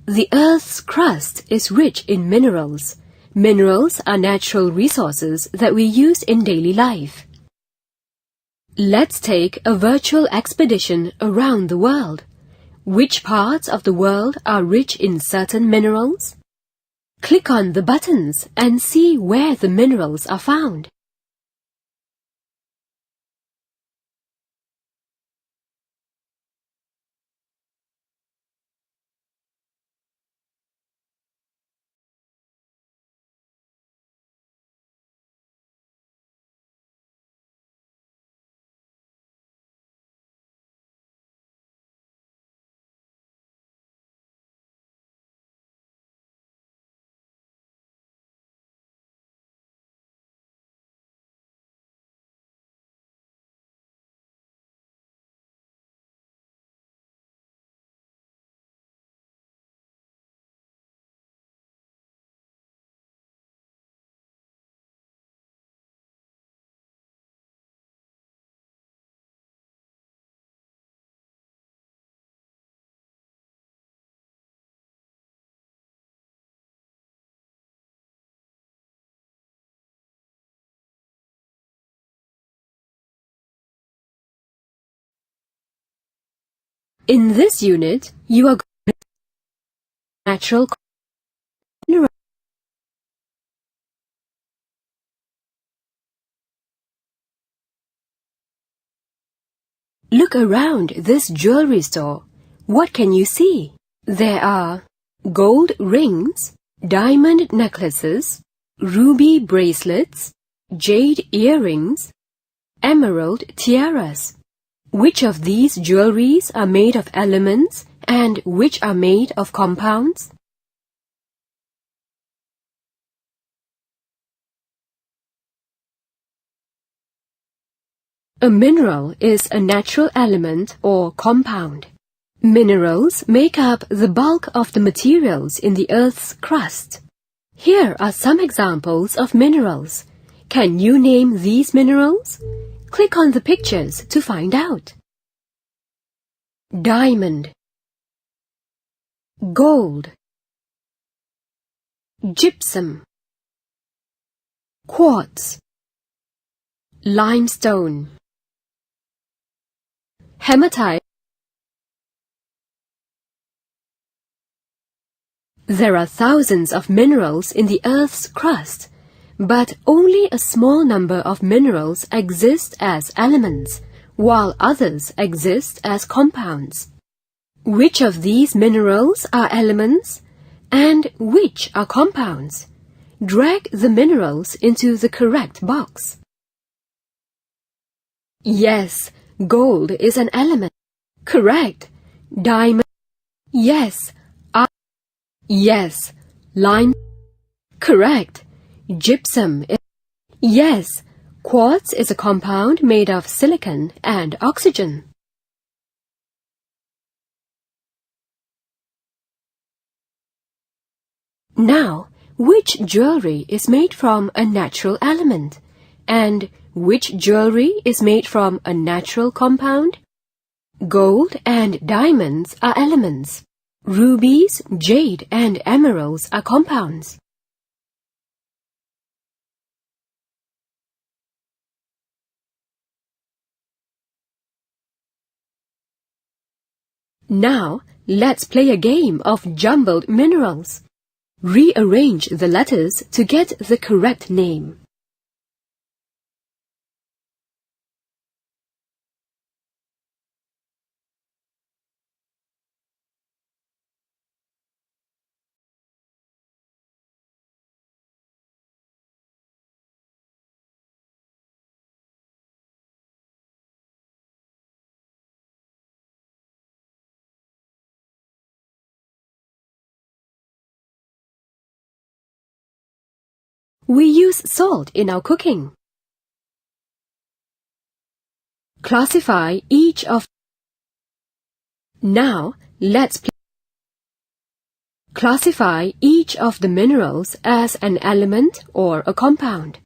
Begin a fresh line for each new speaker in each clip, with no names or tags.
The Earth's crust is rich in minerals. Minerals are natural resources that we use in daily life. Let's take a virtual expedition around the world. Which parts of the world are rich in certain minerals? Click on the buttons and see where the minerals are found. In this unit, you are going to natural minerals. Look around this jewelry store. What can you see? There are gold rings, diamond necklaces, ruby bracelets, jade earrings, emerald tiaras. Which of these jewelries are made of elements and which are made of compounds? A mineral is a natural element or compound. Minerals make up the bulk of the materials in the Earth's crust. Here are some examples of minerals. Can you name these minerals? Click on the pictures to find out. Diamond, gold, gypsum, quartz, limestone, hematite. There are thousands of minerals in the Earth's crust, but only a small number of minerals exist as elements, while others exist as compounds. Which of these minerals are elements and which are compounds? Drag the minerals into the correct box. Yes, gold is an element. Correct. Diamond. Yes. Yes. Lime. Correct. Gypsum. Yes. Quartz is a compound made of silicon and oxygen. Now, which jewelry is made from a natural element? And which jewelry is made from a natural compound? Gold and diamonds are elements. Rubies, jade, and emeralds are compounds. Now, let's play a game of jumbled minerals. Rearrange the letters to get the correct name. We use salt in our cooking. Classify each of. Now, let's classify each of the minerals as an element or a compound.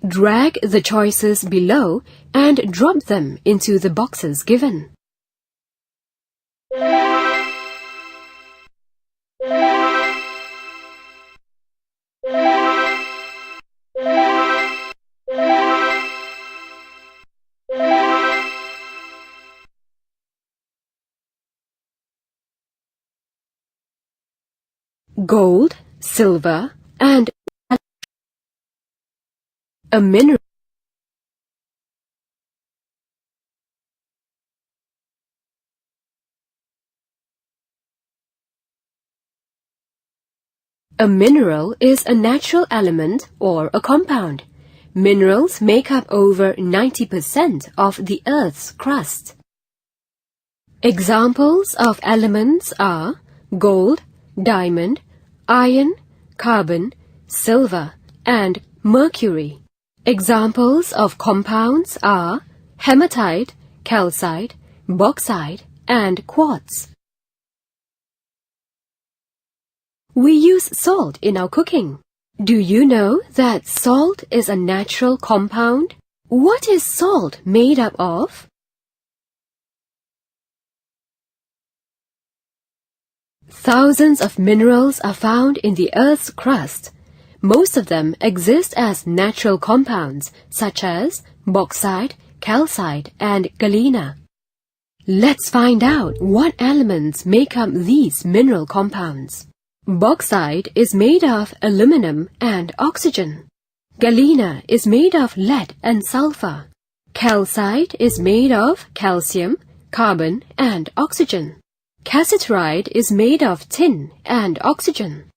Drag the choices below and drop them into the boxes given. gold, silver, and a mineral. A mineral is a natural element or a compound. Minerals make up over 90% of the Earth's crust. Examples of elements are gold, diamond, iron, carbon, silver, and mercury. Examples of compounds are hematite, calcite, bauxite, and quartz. We use salt in our cooking. Do you know that salt is a natural compound? What is salt made up of? Thousands of minerals are found in the Earth's crust. Most of them exist as natural compounds such as bauxite, calcite, and galena. Let's find out what elements make up these mineral compounds. Bauxite is made of aluminum and oxygen. Galena is made of lead and sulfur. Calcite is made of calcium, carbon, and oxygen. Cassiterite is made of tin and oxygen.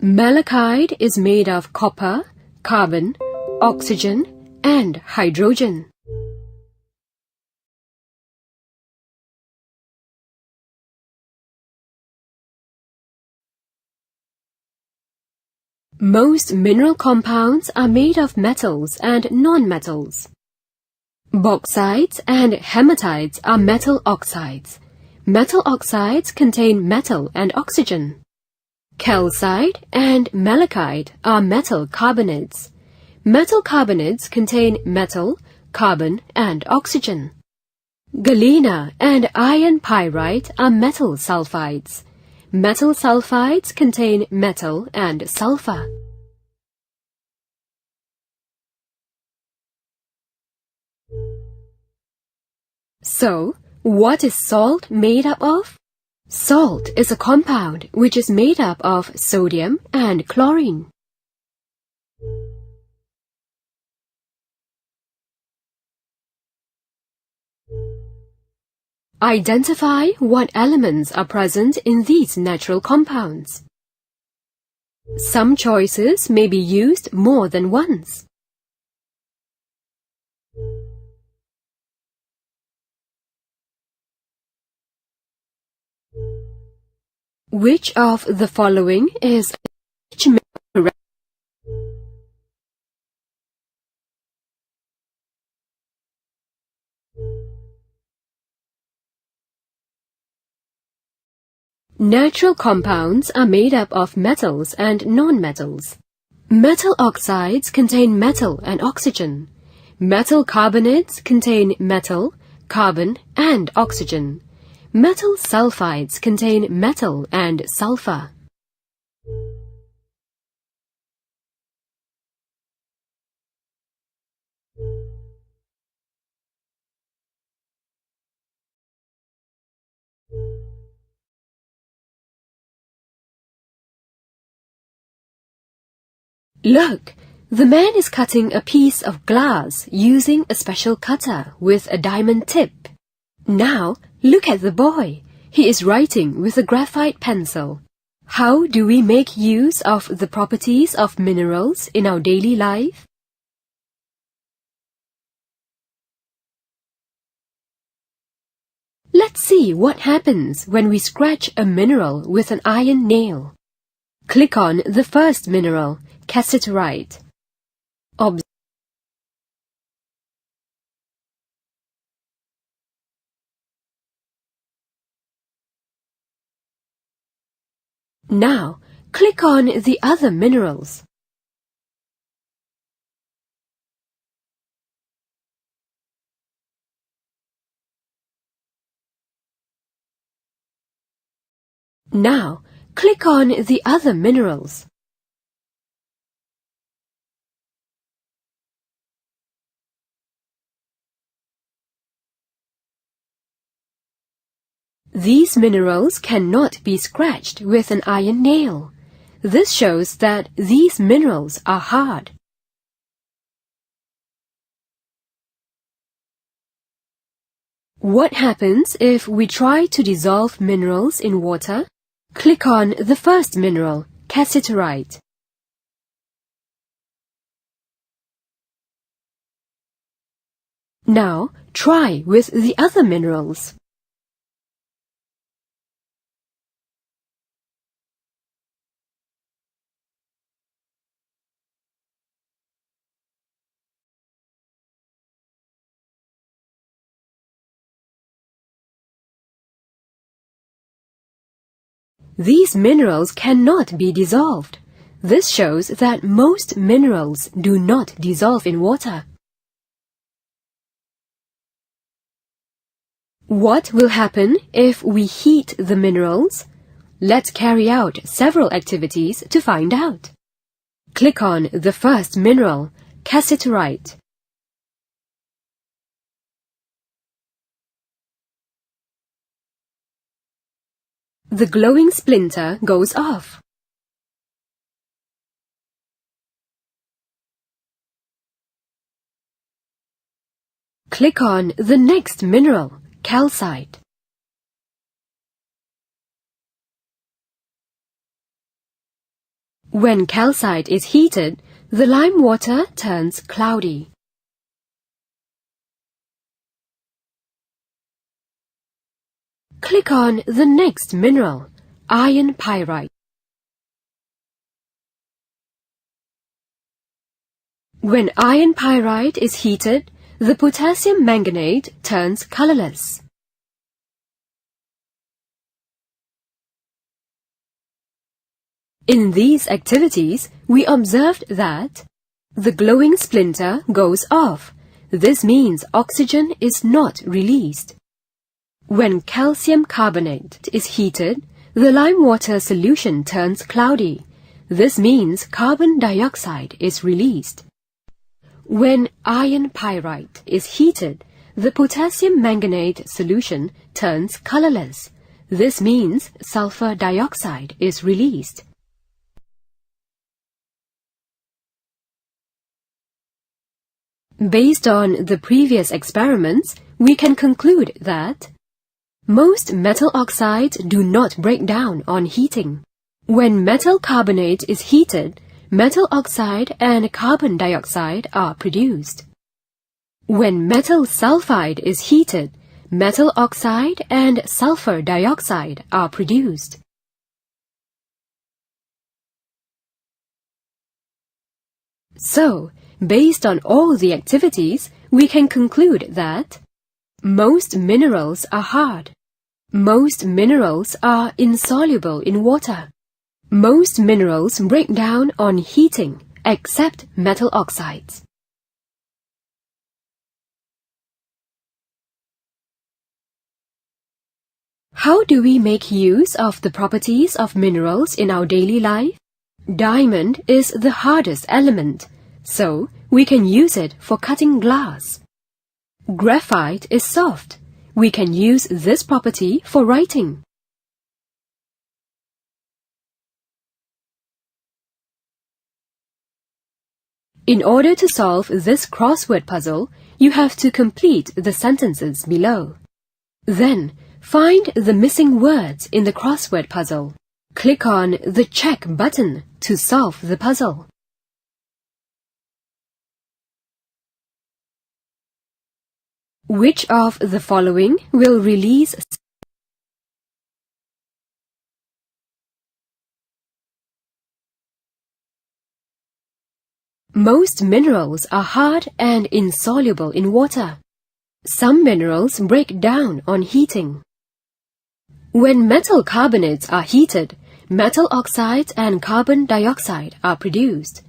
Malachite is made of copper, carbon, oxygen, and hydrogen. Most mineral compounds are made of metals and nonmetals. Bauxites and hematites are metal oxides. Metal oxides contain metal and oxygen. Calcite and malachite are metal carbonates. Metal carbonates contain metal, carbon, and oxygen. Galena and iron pyrite are metal sulfides. Metal sulfides contain metal and sulfur. So, what is salt made up of? Salt is a compound which is made up of sodium and chlorine. Identify what elements are present in these natural compounds. Some choices may be used more than once. Which of the following is correct? Natural compounds are made up of metals and nonmetals. Metal oxides contain metal and oxygen. Metal carbonates contain metal, carbon, and oxygen. Metal sulfides contain metal and sulfur. Look, the man is cutting a piece of glass using a special cutter with a diamond tip. Now, look at the boy. He is writing with a graphite pencil. How do we make use of the properties of minerals in our daily life? Let's see what happens when we scratch a mineral with an iron nail. Click on the first mineral, cassiterite. Now, click on the other minerals. Now, click on the other minerals. These minerals cannot be scratched with an iron nail. This shows that these minerals are hard. What happens if we try to dissolve minerals in water? Click on the first mineral, cassiterite. Now, try with the other minerals. These minerals cannot be dissolved. This shows that most minerals do not dissolve in water. What will happen if we heat the minerals? Let's carry out several activities to find out. Click on the first mineral, cassiterite. The glowing splinter goes off. Click on the next mineral, calcite. When calcite is heated, the lime water turns cloudy. Click on the next mineral, iron pyrite. When iron pyrite is heated, the potassium manganate turns colorless. In these activities, we observed that the glowing splinter goes off. This means oxygen is not released. When calcium carbonate is heated, the lime water solution turns cloudy. This means carbon dioxide is released. When iron pyrite is heated, the potassium manganate solution turns colorless. This means sulfur dioxide is released. Based on the previous experiments, we can conclude that most metal oxides do not break down on heating. When metal carbonate is heated, metal oxide and carbon dioxide are produced. When metal sulfide is heated, metal oxide and sulfur dioxide are produced. So, based on all the activities, we can conclude that most minerals are hard. Most minerals are insoluble in water. Most minerals break down on heating, except metal oxides. How do we make use of the properties of minerals in our daily life? Diamond is the hardest element, so we can use it for cutting glass. Graphite is soft. We can use this property for writing. In order to solve this crossword puzzle, you have to complete the sentences below. Then, find the missing words in the crossword puzzle. Click on the check button to solve the puzzle. Which of the following will release Most minerals are hard and insoluble in water. Some minerals break down on heating. When metal carbonates are heated, metal oxides and carbon dioxide are produced.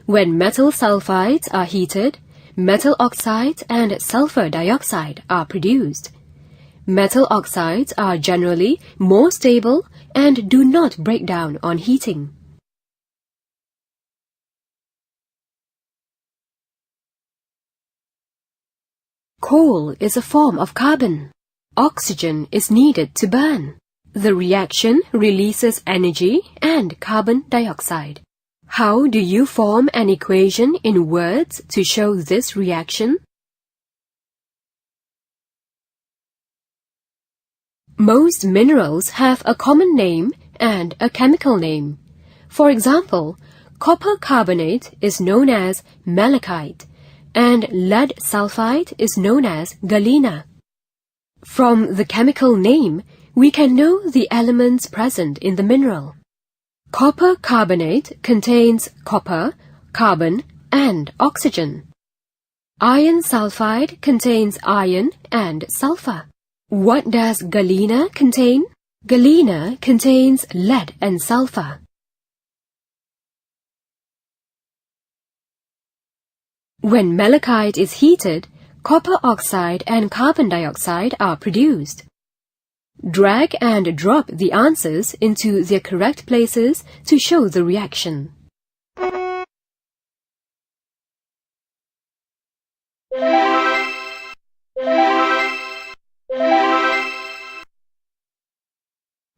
When metal sulfides are heated, metal oxides and sulfur dioxide are produced. Metal oxides are generally more stable and do not break down on heating. Coal is a form of carbon. Oxygen is needed to burn. The reaction releases energy and carbon dioxide. How do you form an equation in words to show this reaction? Most minerals have a common name and a chemical name. For example, copper carbonate is known as malachite, and lead sulfide is known as galena. From the chemical name, we can know the elements present in the mineral. Copper carbonate contains copper, carbon, and oxygen. Iron sulfide contains iron and sulfur. What does galena contain? Galena contains lead and sulfur. When malachite is heated, copper oxide and carbon dioxide are produced. Drag and drop the answers into their correct places to show the reaction.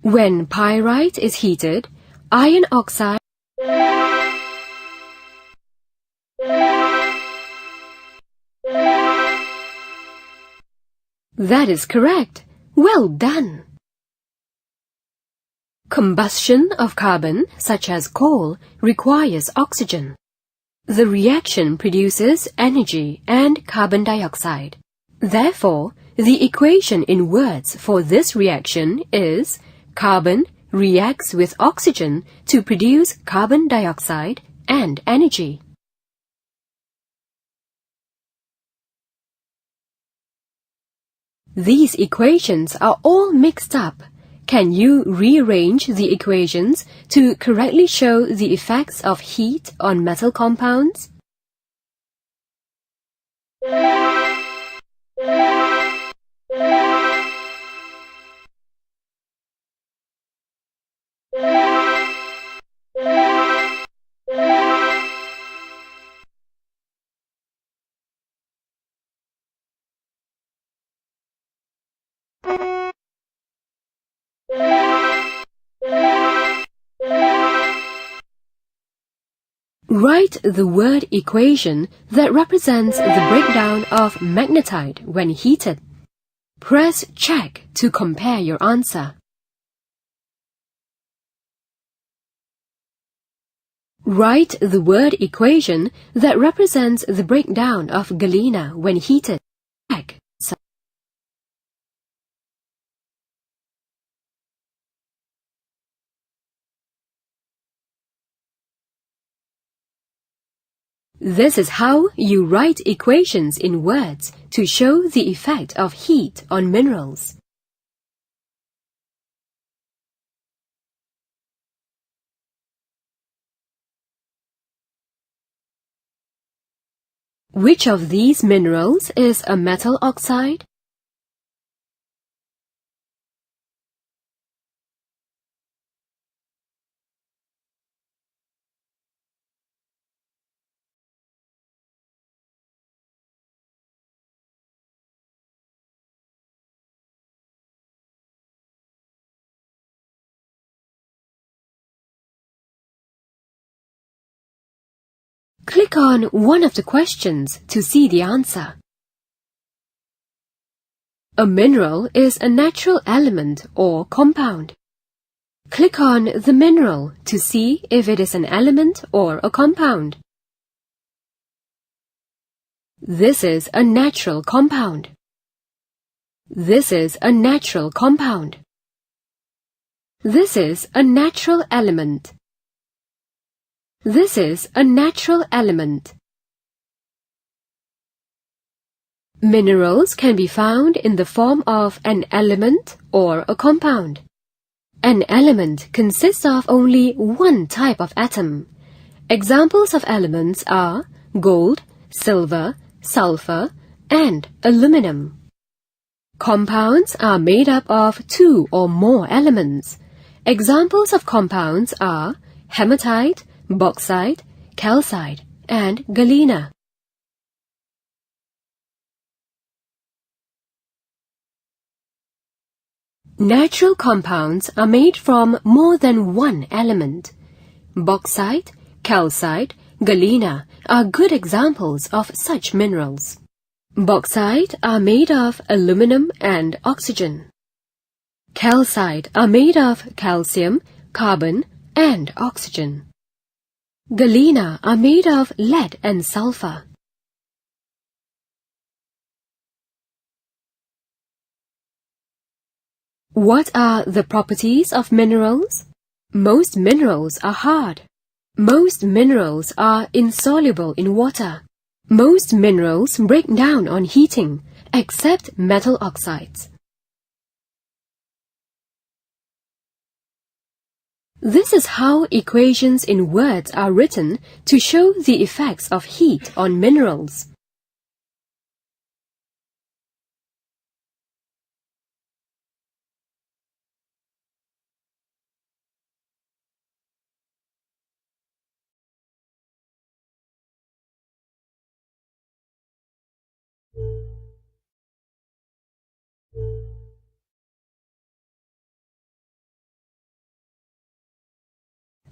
When pyrite is heated, iron oxide That is correct. Well done. Combustion of carbon, such as coal, requires oxygen. The reaction produces energy and carbon dioxide. Therefore, the equation in words for this reaction is carbon reacts with oxygen to produce carbon dioxide and energy. These equations are all mixed up. Can you rearrange the equations to correctly show the effects of heat on metal compounds? Write the word equation that represents the breakdown of magnetite when heated. Press check to compare your answer. Write the word equation that represents the breakdown of galena when heated. Check. This is how you write equations in words to show the effect of heat on minerals. Which of these minerals is a metal oxide? Click on one of the questions to see the answer. A mineral is a natural element or compound. Click on the mineral to see if it is an element or a compound. This is a natural compound. This is a natural compound. This is a natural element. This is a natural element. Minerals can be found in the form of an element or a compound. An element consists of only one type of atom. Examples of elements are gold, silver, sulfur, and aluminum. Compounds are made up of two or more elements. Examples of compounds are hematite, bauxite, calcite, and galena. Natural compounds are made from more than one element. Bauxite, calcite, galena are good examples of such minerals. Bauxite are made of aluminum and oxygen. Calcite are made of calcium, carbon, and oxygen. Galena are made of lead and sulfur. What are the properties of minerals? Most minerals are hard. Most minerals are insoluble in water. Most minerals break down on heating, except metal oxides. This is how equations in words are written to show the effects of heat on minerals.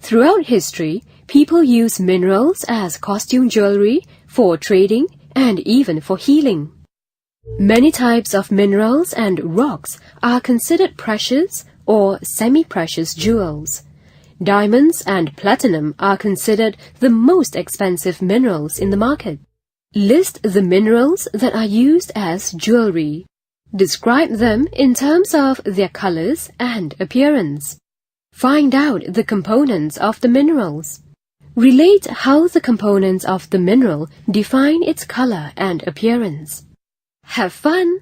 Throughout history, people use minerals as costume jewelry, for trading, and even for healing. Many types of minerals and rocks are considered precious or semi-precious jewels. Diamonds and platinum are considered the most expensive minerals in the market. List the minerals that are used as jewelry. Describe them in terms of their colors and appearance. Find out the components of the minerals. Relate how the components of the mineral define its color and appearance. Have fun!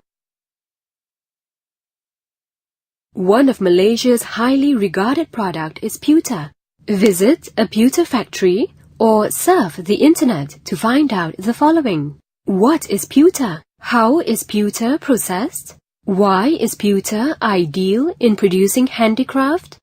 One of Malaysia's highly regarded product is pewter. Visit a pewter factory or surf the internet to find out the following. What is pewter? How is pewter processed? Why is pewter ideal in producing handicraft?